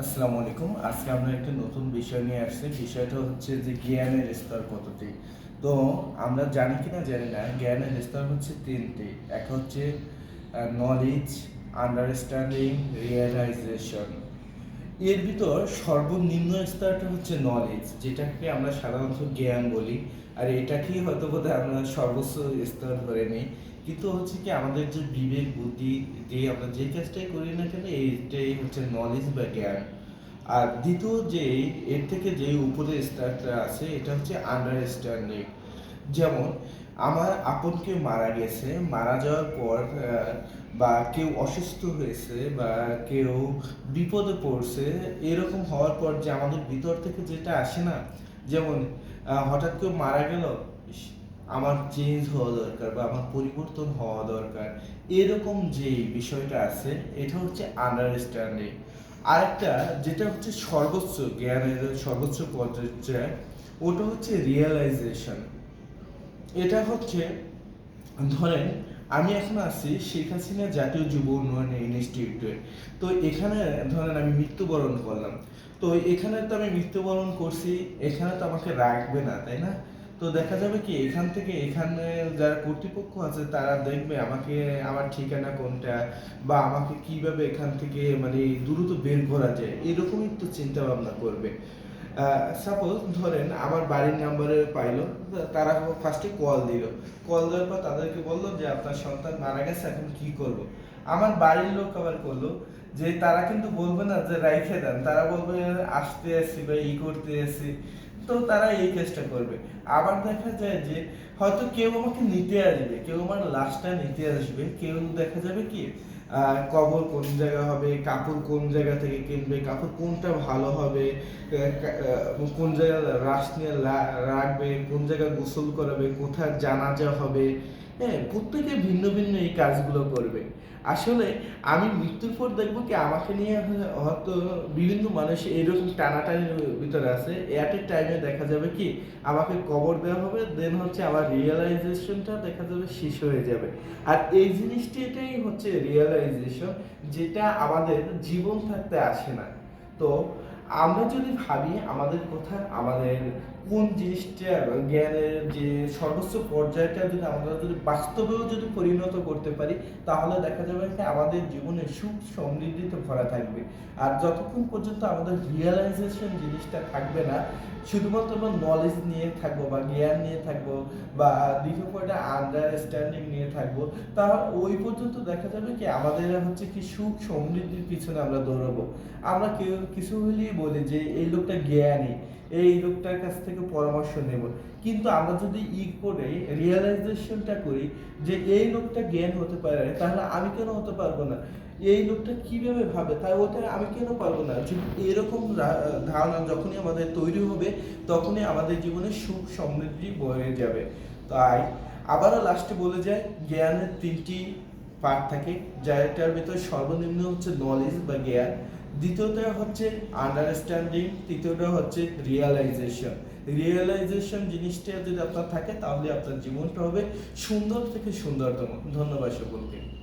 আসসালামু আলাইকুম। আজকে আমরা একটা নতুন বিষয় নিয়ে আসছি। বিষয়টা হচ্ছে যে জ্ঞানের স্তর কতটি। তো আমরা জানি কিনা জানি না, জ্ঞানের স্তর হচ্ছে ৩টি। একটা হচ্ছে নলেজ, আন্ডারস্ট্যান্ডিং, রিয়ালাইজেশন। এর ভিতর সর্বনিম্ন স্তরটা হচ্ছে নলেজ, যেটাকে আমরা সাধারণত জ্ঞান বলি। আর এটাকেই হয়তো বোধহয় আমরা সর্বোচ্চ স্তর ধরে নিই। কিন্তু হচ্ছে কি, আমাদের যে বিবেক বুদ্ধি দিয়ে আমরা যে কাজটাই করি না কেন, এইটাই হচ্ছে নলেজ বা জ্ঞান। আর দ্বিতীয় যে এর থেকে যে উপরের স্তরটা আছে, এটা হচ্ছে আন্ডারস্ট্যান্ডিং। যেমন আমার আপন কেউ মারা গেছে, মারা যাওয়ার পর বা কেউ অসুস্থ হয়েছে বা কেউ বিপদে পড়ছে, এরকম হওয়ার পর যে আমাদের ভিতর থেকে যেটা আসে না, যেমন হঠাৎ কেউ মারা গেল, ইস, আমার চেঞ্জ হওয়া দরকার বা আমার পরিবর্তন হওয়া দরকার, এরকম যে বিষয়টা আছে, এটা হচ্ছে আন্ডারস্ট্যান্ডিং। আরেকটা যেটা হচ্ছে সর্বোচ্চ জ্ঞানের সর্বোচ্চ পর্যায়ে, ওটা হচ্ছে রিয়েলাইজেশন। এটা হচ্ছে, ধরেন আমি এখন আছি শেখ হাসিনা জাতীয় যুব উন্নয়ন ইনস্টিটিউটে। তো এখানে ধরেন আমি মৃত্যুবরণ করলাম। তো এখানে তো আমি মৃত্যুবরণ করছি, এখানে তো আমাকে রাখবে না, তাই না? তো দেখা যাবে কি, এখান থেকে এখানে যারা কর্তৃপক্ষ আছে তারা দেখবে আমাকে, আমার ঠিকানা কোনটা, বা আমাকে কিভাবে এখান থেকে মানে দ্রুত বের করা যায়, এরকমই তো চিন্তা ভাবনা করবে। সাপোজ ধরেন আমার বাড়ির নাম্বারে পাইলো, তারা ফার্স্টে কল দিল। কল দেওয়ার পর তাদেরকে বললো যে আপনার সন্তান মারা গেছে, এখন কি করব। আমার বাড়ির লোক আবার করলো যে, তারা কিন্তু বলবে না যে রাইখে দেন, তারা বলবে আসতে আসি বা ই করতে আসি। তো তারা এই কাজটা করবে। আবার দেখা যায় যে হয়তো কেউ আমাকে নিতে আসবে, কেউ আমার লাশটা নিতে আসবে, কেউ দেখা যাবে কি কবর কোন জায়গা হবে, কাপড় কোন জায়গা থেকে কিনবে, কাপড় কোনটা ভালো হবে, কোন জায়গায় রাশ নিয়ে রাখবে, কোন জায়গায় গোসল করাবে, কোথায় জানাজা হবে। হ্যাঁ, প্রত্যেকে ভিন্ন ভিন্ন এই কাজগুলো করবে। আসলে আমি মৃত্যুর পর দেখবো কি, আমাকে নিয়ে হয়তো বিভিন্ন মানুষ এইরকম টানাটানির ভিতরে আছে। এট এ টাইমে দেখা যাবে কি, আমাকে কবর দেওয়া হবে, দেন হচ্ছে আমার রিয়েলাইজেশনটা দেখা যাবে শেষ হয়ে যাবে। আর এই জিনিসটি, এটাই হচ্ছে রিয়েলাইজেশন, যেটা আমাদের জীবন থাকতে আসে না। তো আমরা যদি ভাবি আমাদের কথা, আমাদের কোন জিনিসটা জ্ঞানের যে সর্বোচ্চ পর্যায়টা যদি আমরা যদি বাস্তবেও যদি পরিণত করতে পারি, তাহলে দেখা যাবে যে আমাদের জীবনে সুখ সমৃদ্ধিতে ভরা থাকবে। আর যতক্ষণ পর্যন্ত আমাদের রিয়েলাইজেশন জিনিসটা থাকবে না, শুধুমাত্র আমরা নলেজ নিয়ে থাকবো বা জ্ঞান নিয়ে থাকবো বা দ্বিতীয় পর্যায়ে আন্ডারস্ট্যান্ডিং নিয়ে থাকবো, তা ওই পর্যন্ত দেখা যাবে কি আমাদের হচ্ছে কি সুখ সমৃদ্ধির পিছনে আমরা দৌড়াবো। আমরা কেউ কিছু হলেই বলি যে এই লোকটা জ্ঞানী, এই লোকটার কাছ থেকে পরামর্শ নেব। কিন্তু আমরা যদি করে রিয়েলাইজেশনটা করি যে এই লোকটা জ্ঞান হতে পারে, তাহলে আমি কেন হতে পারবো না? এই লোকটা কিভাবে ভাবে, তাই ওটা আমি কেন পারবো না? যদি এরকম ধারণা যখনই আমাদের তৈরি হবে, তখনই আমাদের জীবনে সুখ সমৃদ্ধি বয়ে যাবে। তাই আবারও লাস্টে বলে যায়, জ্ঞানের 3টি পার্ট থাকে, যারটার ভিতরে সর্বনিম্ন হচ্ছে নলেজ বা জ্ঞান, দ্বিতীয়টা হচ্ছে আন্ডারস্ট্যান্ডিং, তৃতীয়টা হচ্ছে রিয়েলাইজেশন। রিয়েলাইজেশন জিনিসটা যদি আপনার থাকে, তাহলে আপনার জীবনটা হবে সুন্দর থেকে সুন্দরতম। ধন্যবাদ সকলকে।